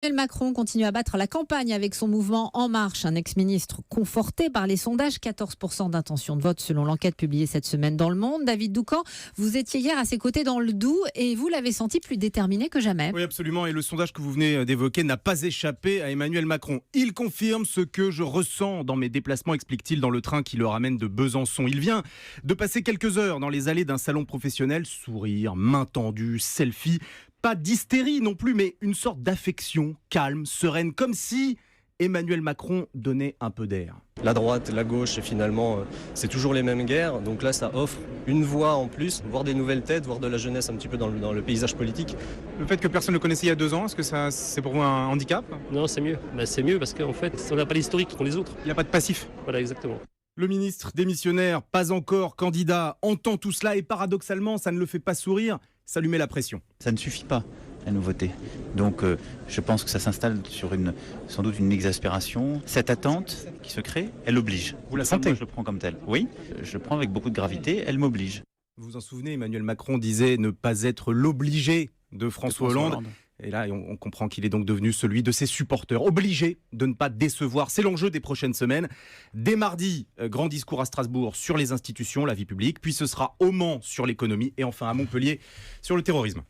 Emmanuel Macron continue à battre la campagne avec son mouvement En Marche, un ex-ministre conforté par les sondages, 14% d'intention de vote selon l'enquête publiée cette semaine dans Le Monde. David Doucan, vous étiez hier à ses côtés dans le Doubs et vous l'avez senti plus déterminé que jamais. Oui, absolument, et le sondage que vous venez d'évoquer n'a pas échappé à Emmanuel Macron. Il confirme ce que je ressens dans mes déplacements, explique-t-il dans le train qui le ramène de Besançon. Il vient de passer quelques heures dans les allées d'un salon professionnel, sourire, main tendue, selfie. Pas d'hystérie non plus, mais une sorte d'affection calme, sereine, comme si Emmanuel Macron donnait un peu d'air. La droite, la gauche, finalement, c'est toujours les mêmes guerres. Donc là, ça offre une voix en plus, voir des nouvelles têtes, voir de la jeunesse un petit peu dans le paysage politique. Le fait que personne ne le connaissait il y a 2 ans, est-ce que c'est pour vous un handicap ? Non, c'est mieux. C'est mieux parce qu'en fait, on n'a pas l'historique qu'ont les autres. Il n'y a pas de passif. Voilà, exactement. Le ministre démissionnaire, pas encore candidat, entend tout cela et paradoxalement, ça ne le fait pas sourire, ça lui met la pression. Ça ne suffit pas, la nouveauté. Donc je pense que ça s'installe sur sans doute une exaspération. Cette attente qui se crée, elle oblige. Vous la sentez ? Moi, je le prends comme tel. Oui, je le prends avec beaucoup de gravité, elle m'oblige. Vous vous en souvenez, Emmanuel Macron disait ne pas être l'obligé de François Hollande. Et là, on comprend qu'il est donc devenu celui de ses supporters, obligé de ne pas décevoir. C'est l'enjeu des prochaines semaines. Dès mardi, grand discours à Strasbourg sur les institutions, la vie publique. Puis ce sera au Mans sur l'économie et enfin à Montpellier sur le terrorisme.